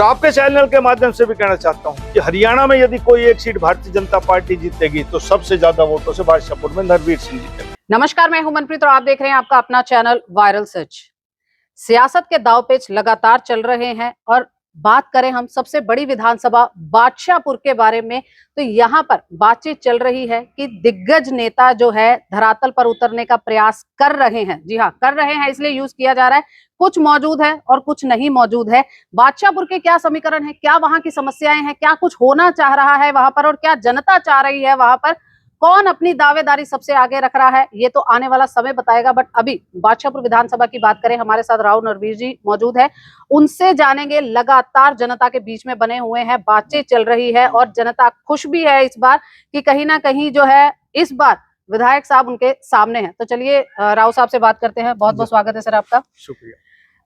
तो आपके चैनल के माध्यम से भी कहना चाहता हूं कि हरियाणा में यदि कोई एक सीट भारतीय जनता पार्टी जीतेगी तो सबसे ज्यादा वोटों से बादशाहपुर में नरवीर सिंह जीतेंगे। नमस्कार, मैं हूं मनप्रीत और आप देख रहे हैं आपका अपना चैनल वायरल सच। सियासत के दांवपेच लगातार चल रहे हैं और बात करें हम सबसे बड़ी विधानसभा बादशाहपुर के बारे में, तो यहाँ पर बातचीत चल रही है कि दिग्गज नेता जो है धरातल पर उतरने का प्रयास कर रहे हैं। जी हाँ, कर रहे हैं इसलिए यूज किया जा रहा है। कुछ मौजूद है और कुछ नहीं मौजूद है। बादशाहपुर के क्या समीकरण है, क्या वहां की समस्याएं हैं, क्या कुछ होना चाह रहा है वहां पर और क्या जनता चाह रही है वहां पर, कौन अपनी दावेदारी सबसे आगे रख रहा है, ये तो आने वाला समय बताएगा। बट अभी बादशाहपुर विधानसभा की बात करें, हमारे साथ राव नरवीर जी मौजूद है, उनसे जानेंगे। लगातार जनता के बीच में बने हुए हैं, बातचीत चल रही है और जनता खुश भी है इस बार कि कहीं ना कहीं जो है इस बार विधायक साहब उनके सामने हैं। तो चलिए राव साहब से बात करते हैं। बहुत बहुत स्वागत है सर आपका। शुक्रिया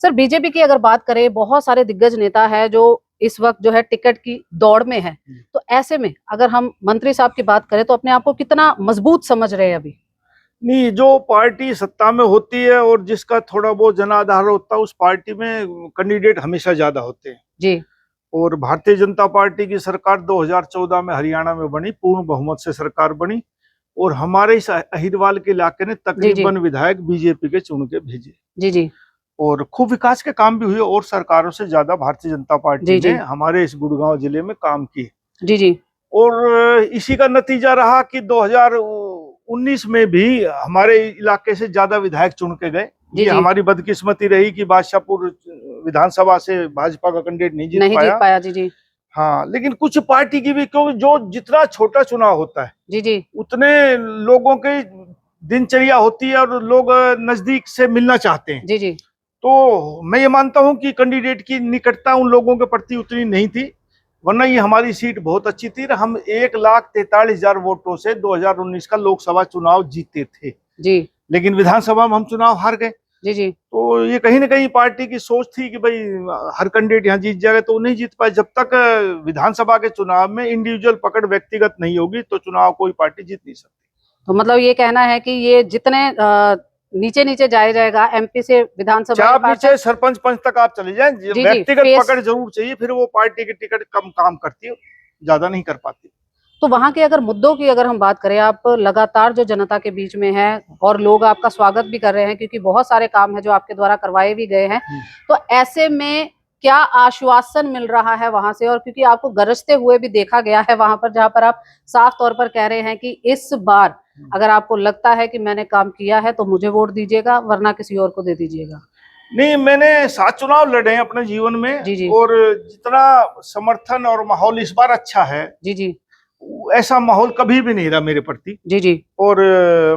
सर। बीजेपी की अगर बात करें, बहुत सारे दिग्गज नेता है जो इस वक्त जो है टिकट की दौड़ में है, तो ऐसे में अगर हम मंत्री साहब की बात करें तो अपने आप को कितना मजबूत समझ रहे हैं अभी? नहीं, जो पार्टी सत्ता में होती है और जिसका थोड़ा बहुत जनाधार होता है उस पार्टी में कैंडिडेट हमेशा ज्यादा होते हैं जी। और भारतीय जनता पार्टी की सरकार 2014 में हरियाणा में बनी, पूर्ण बहुमत से सरकार बनी और हमारे इस अहिरवाल के इलाके ने तकरीबन विधायक बीजेपी के चुन के भेजे। जी जी। और खूब विकास के काम भी हुए और सरकारों से ज्यादा भारतीय जनता पार्टी ने हमारे इस गुड़गांव जिले में काम किए। जी जी। और इसी का नतीजा रहा कि 2019 में भी हमारे इलाके से ज्यादा विधायक चुन के गए। ये हमारी बदकिस्मती रही कि बादशाहपुर विधानसभा से भाजपा का कैंडिडेट नहीं जीत पाया। जी जी। हाँ, लेकिन कुछ पार्टी की भी, क्योंकि जो जितना छोटा चुनाव होता है जी जी, उतने लोगों की दिनचर्या होती है और लोग नजदीक से मिलना चाहते हैं। जी जी। तो मैं ये मानता हूं कि कैंडिडेट की निकटता उन लोगों के प्रति उतनी नहीं थी, वरना ये हमारी सीट बहुत अच्छी थी। हम 1,43,000 वोटों से 2019 का लोकसभा चुनाव जीते थे जी, लेकिन विधानसभा में हम चुनाव हार गए। जी जी। तो ये कहीं ना कहीं पार्टी की सोच थी कि भाई हर कैंडिडेट यहाँ जीत जाएगा, तो नहीं जीत पाए। जब तक विधानसभा के चुनाव में इंडिविजुअल पकड़ व्यक्तिगत नहीं होगी तो चुनाव कोई पार्टी जीत नहीं सकती। तो मतलब ये कहना है कि ये जितने नीचे नीचे जाएगा एमपी से विधानसभा, आप नीचे सरपंच पंच तक आप चले जाएं, व्यक्तिगत पकड़ जरूर चाहिए, फिर वो पार्टी की टिकट कम काम करती है, ज्यादा नहीं कर पाती। तो वहां के अगर मुद्दों की अगर हम बात करें, आप लगातार जो जनता के बीच में है और लोग आपका स्वागत भी कर रहे हैं क्योंकि बहुत सारे काम है जो आपके द्वारा करवाए भी गए हैं, तो ऐसे में क्या आश्वासन मिल रहा है वहां से? और क्योंकि आपको गरजते हुए भी देखा गया है वहां पर, जहां पर आप साफ तौर पर कह रहे हैं कि इस बार अगर आपको लगता है कि मैंने काम किया है तो मुझे वोट दीजिएगा, वरना किसी और को दे दीजिएगा। नहीं, मैंने 7 चुनाव लड़े हैं अपने जीवन में। जी जी। और जितना समर्थन और माहौल इस बार अच्छा है, जी जी, ऐसा माहौल कभी भी नहीं रहा मेरे प्रति। जी जी। और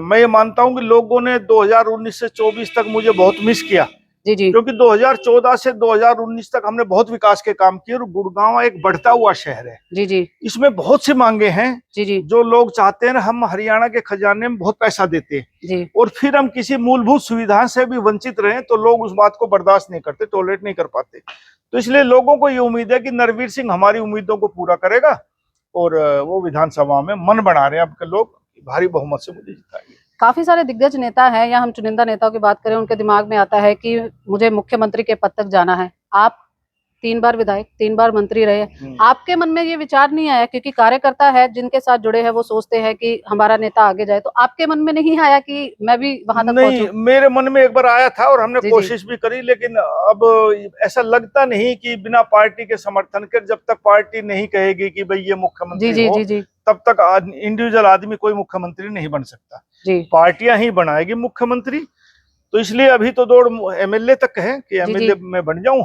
मैं ये मानता हूं कि लोगों ने 2019 से 24 तक मुझे बहुत मिस किया। जी जी। क्योंकि 2014 से 2019 तक हमने बहुत विकास के काम किए और गुड़गांव एक बढ़ता हुआ शहर है। जी जी। इसमें बहुत सी मांगे हैं। जी जी। जो लोग चाहते हैं, हम हरियाणा के खजाने में बहुत पैसा देते हैं जी। और फिर हम किसी मूलभूत सुविधा से भी वंचित रहे तो लोग उस बात को बर्दाश्त नहीं करते, टॉलरेट नहीं कर पाते। तो इसलिए लोगों को ये उम्मीद है कि नरवीर सिंह हमारी उम्मीदों को पूरा करेगा और वो विधानसभा में मन बना रहे हैं अब के लोग, भारी बहुमत से मुझे जिताएंगे। काफी सारे दिग्गज नेता हैं, या हम चुनिंदा नेताओं की बात करें, उनके दिमाग में आता है कि मुझे मुख्यमंत्री के पद तक जाना है। आप 3 बार विधायक, 3 बार मंत्री रहे, आपके मन में ये विचार नहीं आया? क्योंकि कार्यकर्ता है जिनके साथ जुड़े हैं वो सोचते हैं कि हमारा नेता आगे जाए, तो आपके मन में नहीं आया कि मैं भी वहां तक पहुंचूं? नहीं, मेरे मन में एक बार आया था और हमने कोशिश भी करी, लेकिन अब ऐसा लगता नहीं कि बिना पार्टी के समर्थन के, जब तक पार्टी नहीं कहेगी कि भाई ये मुख्यमंत्री हो, तब तक इंडिविजुअल आदमी कोई मुख्यमंत्री नहीं बन सकता। पार्टियां ही बनाएगी मुख्यमंत्री। तो इसलिए अभी तो दौड़ एमएलए तक है कि एमएलए में बन जाऊं,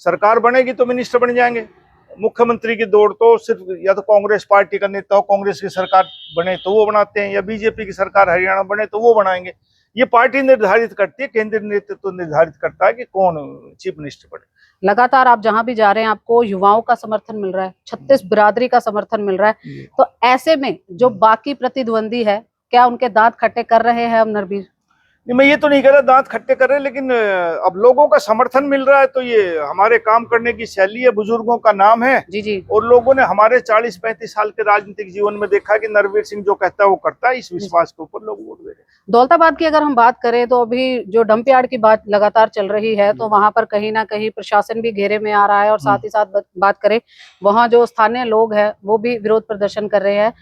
सरकार बनेगी तो मिनिस्टर बन जाएंगे। मुख्यमंत्री की दौड़ तो सिर्फ या तो कांग्रेस पार्टी का नेता हो, कांग्रेस की सरकार बने तो वो बनाते हैं, या बीजेपी की सरकार हरियाणा बने तो वो बनाएंगे। ये पार्टी निर्धारित करती है, केंद्रीय नेतृत्व निर्धारित करता है कि कौन चीफ मिनिस्टर बने। लगातार आप जहां भी जा रहे हैं आपको युवाओं का समर्थन मिल रहा है, 36 बिरादरी का समर्थन मिल रहा है, तो ऐसे में जो बाकी प्रतिद्वंदी है, क्या उनके दांत खट्टे कर रहे हैं अब नरवीर? नहीं, मैं ये तो नहीं कह रहा दांत खट्टे कर रहे, लेकिन अब लोगों का समर्थन मिल रहा है तो ये हमारे काम करने की शैली है, बुजुर्गों का नाम है। जी जी। और लोगों ने हमारे 40-35 साल के राजनीतिक जीवन में देखा कि नरवीर सिंह जो कहता है वो करता है, इस विश्वास के ऊपर लोग वोट दे रहे हैं। दौलताबाद की अगर हम बात करें तो अभी जो डंप यार्ड की बात लगातार चल रही है, तो वहां पर कहीं ना कहीं प्रशासन भी घेरे में आ रहा है, और साथ ही साथ बात करें वहां जो स्थानीय लोग हैं वो भी विरोध प्रदर्शन कर रहे हैं।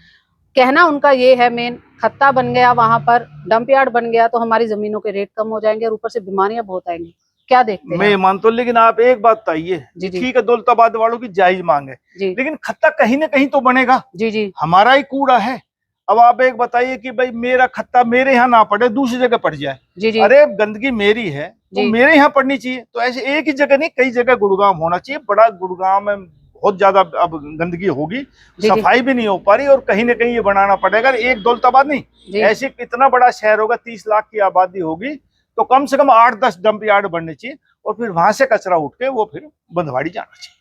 कहना उनका ये है, मेन खत्ता बन गया वहां पर, डंप यार्ड बन गया तो हमारी जमीनों के रेट कम हो जाएंगे और ऊपर से बीमारियां बहुत आएंगी। क्या देखते हैं? मैं मानता हूँ, लेकिन आप एक बात बताइए, ठीक है दौलताबाद वालों की जायज मांग है, लेकिन खत्ता कहीं ना कहीं तो बनेगा। जी जी। हमारा ही कूड़ा है। अब आप एक बताइए कि भाई मेरा खत्ता मेरे यहाँ ना पड़े, दूसरी जगह पड़ जाए। जी जी। अरे गंदगी मेरी है तो मेरे यहाँ पड़नी चाहिए। तो ऐसे एक ही जगह नहीं, कई जगह गुड़गांव होना चाहिए। बड़ा गुड़गांव में बहुत ज्यादा अब गंदगी होगी, सफाई भी नहीं हो पा रही, और कहीं ना कहीं ये बनाना पड़ेगा। एक दौलताबाद नहीं, ऐसे कितना बड़ा शहर होगा, 30 लाख की आबादी होगी, तो कम से कम 8-10 डंप यार्ड बनने चाहिए, और फिर वहां से कचरा उठ के वो फिर बंधवाड़ी जाना चाहिए।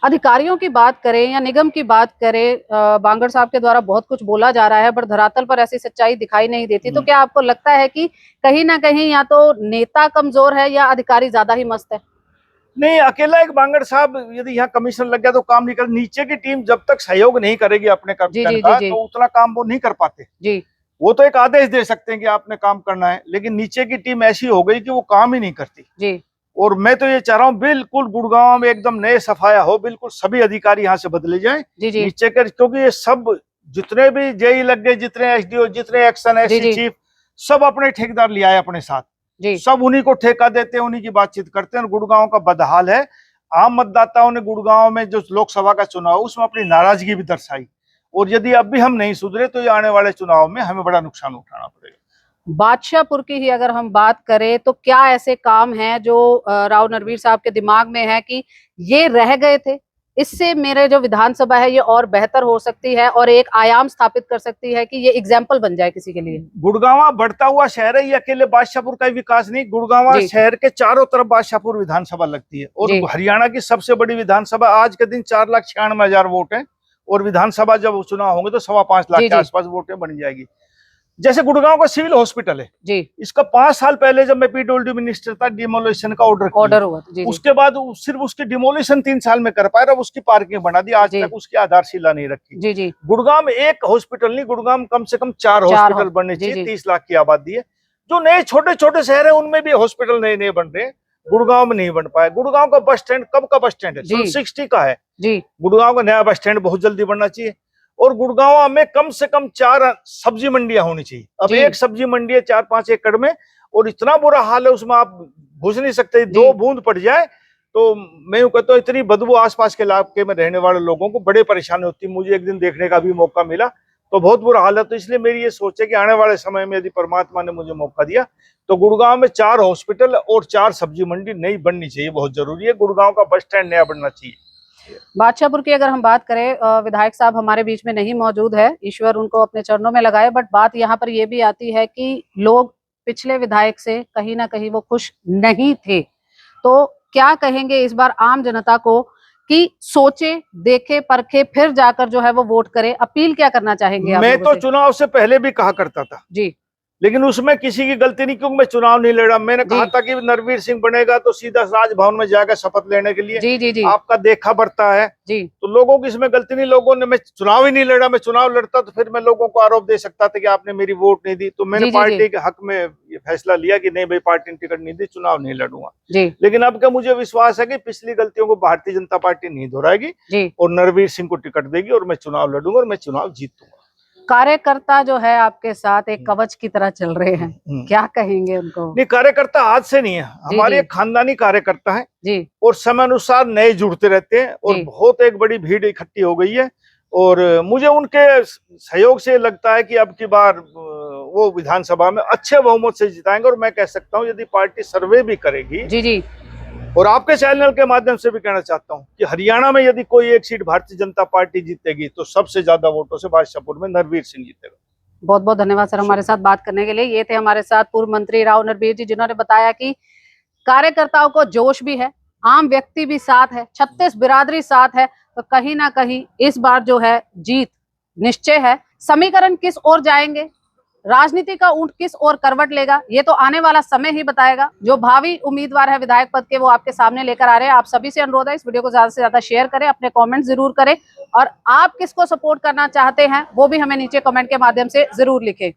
अधिकारियों की बात करें या निगम की बात करें, बांगड़ साहब के द्वारा बहुत कुछ बोला जा रहा है, पर धरातल पर ऐसी सच्चाई दिखाई नहीं देती। तो क्या आपको लगता है कि कहीं ना कहीं या तो नेता कमजोर है या अधिकारी ज्यादा ही मस्त है? नहीं, अकेला एक बांगड़ साहब यदि यहाँ कमीशन लग गया तो काम नहीं कर। नीचे की टीम जब तक सहयोग नहीं करेगी अपने कर्मचारियों का, तो उतना काम वो नहीं कर पाते जी। वो तो एक आदेश दे सकते हैं कि आपने काम करना है, लेकिन नीचे की टीम ऐसी हो गई कि वो काम ही नहीं करती जी। और मैं तो ये चाह रहा हूँ बिल्कुल गुड़गांव में एकदम नए सफाया हो, बिल्कुल सभी अधिकारी यहाँ से बदले जाएं नीचे कर, क्योंकि ये सब जितने भी जेई लग गए, जितने एसडीओ, जितने एक्शन एससी चीफ, सब अपने ठेकेदार ले आए अपने साथ जी। सब उन्हीं को ठेका देते हैं, उन्हीं की बातचीत करते हैं। और गुड़गांव का बदहाल है। आम मतदाताओं ने गुड़गांव में जो लोकसभा का चुनाव उसमें अपनी नाराजगी भी दर्शाई, और यदि अब भी हम नहीं सुधरे तो ये आने वाले चुनाव में हमें बड़ा नुकसान उठाना पड़ेगा। बादशाहपुर की ही अगर हम बात करें तो क्या ऐसे काम हैं जो राव नरवीर साहब के दिमाग में है कि ये रह गए थे, इससे मेरे जो विधानसभा है ये और बेहतर हो सकती है और एक आयाम स्थापित कर सकती है कि ये एग्जाम्पल बन जाए किसी के लिए? गुड़गांव बढ़ता हुआ शहर है, ये अकेले बादशाहपुर का विकास नहीं, गुड़गांव शहर के चारों तरफ बादशाहपुर विधानसभा लगती है, और हरियाणा की सबसे बड़ी विधानसभा। आज के दिन 4,96,000 वोट है, और विधानसभा जब चुनाव होंगे तो 5.25 लाख के आसपास वोटें बन जाएगी। जैसे गुड़गांव का सिविल हॉस्पिटल है जी, इसका 5 साल पहले जब मैं पीडब्ल्यूडी मिनिस्टर था, डिमोलिशन का ऑर्डर हुआ जी। उसके बाद सिर्फ उसकी डिमोलिशन 3 साल में कर पाए, अब उसकी पार्किंग बना दी, आज तक उसकी आधारशिला नहीं रखी जी जी। गुड़गांव में एक हॉस्पिटल नहीं, गुड़गांव कम से कम 4 हॉस्पिटल बनने चाहिए। 30 लाख की आबादी है। जो नए छोटे छोटे शहर है उनमें भी हॉस्पिटल नए नए बन रहे हैं, गुड़गांव में नहीं बन पाए। गुड़गांव का बस स्टैंड कब का बस स्टैंड है? 60 का है जी। गुड़गांव का नया बस स्टैंड बहुत जल्दी बनना चाहिए। और गुड़गांव में कम से कम 4 सब्जी मंडियां होनी चाहिए। अब एक सब्जी मंडी है 4-5 एकड़ में, और इतना बुरा हाल है उसमें, आप घुस नहीं सकते। 2 बूंद पड़ जाए तो मैं यूं कहता हूं इतनी बदबू आसपास के इलाके में रहने वाले लोगों को बड़े परेशानी होती है। मुझे एक दिन देखने का भी मौका मिला, तो बहुत बुरा हाल है। तो इसलिए मेरी ये सोच है कि आने वाले समय में यदि परमात्मा ने मुझे मौका दिया तो गुड़गांव में 4 हॉस्पिटल और 4 सब्जी मंडी नई बननी चाहिए, बहुत जरूरी है। गुड़गांव का बस स्टैंड नया बनना चाहिए। बादशाहपुर की अगर हम बात करें, विधायक साहब हमारे बीच में नहीं मौजूद है, ईश्वर उनको अपने चरणों में लगाए, बट बात यहाँ पर यह भी आती है कि लोग पिछले विधायक से कहीं ना कहीं वो खुश नहीं थे। तो क्या कहेंगे इस बार आम जनता को कि सोचे, देखे, परखे, फिर जाकर जो है वो वोट करे? अपील क्या करना चाहेंगे? मैं तो चुनाव से पहले भी कहा करता था जी, लेकिन उसमें किसी की गलती नहीं, क्योंकि मैं चुनाव नहीं लड़ा। मैंने कहा था कि नरवीर सिंह बनेगा तो सीधा राजभवन में जाकर शपथ लेने के लिए जी जी जी। आपका देखा बढ़ता है जी, तो लोगों की इसमें गलती नहीं। लोगों ने, मैं चुनाव ही नहीं लड़ा, मैं चुनाव लड़ता तो फिर मैं लोगों को आरोप दे सकता था कि आपने मेरी वोट नहीं दी। तो मैंने पार्टी के हक में ये फैसला लिया कि नहीं भाई, पार्टी ने टिकट नहीं दी, चुनाव नहीं लड़ूंगा जी। लेकिन अब क्या मुझे विश्वास है कि पिछली गलतियों को भारतीय जनता पार्टी नहीं दोहराएगी और नरवीर सिंह को टिकट देगी, और मैं चुनाव लड़ूंगा और मैं चुनाव जीतूंगा। कार्यकर्ता जो है आपके साथ एक कवच की तरह चल रहे हैं, क्या कहेंगे उनको? नहीं, कार्यकर्ता आज से नहीं है, हमारे एक खानदानी कार्यकर्ता है जी, और समय अनुसार नए जुड़ते रहते हैं, और बहुत एक बड़ी भीड़ इकट्ठी हो गई है। और मुझे उनके सहयोग से लगता है कि अब की बार वो विधानसभा में अच्छे बहुमत से जिताएंगे। और मैं कह सकता हूँ यदि पार्टी सर्वे भी करेगी जी जी, और आपके चैनल के माध्यम से भी कहना चाहता हूं कि हरियाणा में यदि कोई एक सीट भारतीय जनता पार्टी जीतेगी तो सबसे ज्यादा वोटों से बादशाहपुर में नरवीर सिंह जीतेगा। बहुत बहुत धन्यवाद सर हमारे साथ बात करने के लिए। ये थे हमारे साथ पूर्व मंत्री राव नरवीर जी, जिन्होंने बताया कि कार्यकर्ताओं को जोश भी है, आम व्यक्ति भी साथ है, 36 बिरादरी साथ है, तो कहीं ना कहीं इस बार जो है जीत निश्चय है। समीकरण किस ओर जाएंगे राजनीति का ऊंट किस ओर करवट लेगा ये तो आने वाला समय ही बताएगा। जो भावी उम्मीदवार है विधायक पद के वो आपके सामने लेकर आ रहे हैं। आप सभी से अनुरोध है इस वीडियो को ज्यादा से ज्यादा शेयर करें, अपने कमेंट जरूर करें और आप किसको सपोर्ट करना चाहते हैं वो भी हमें नीचे कमेंट के माध्यम से जरूर लिखें।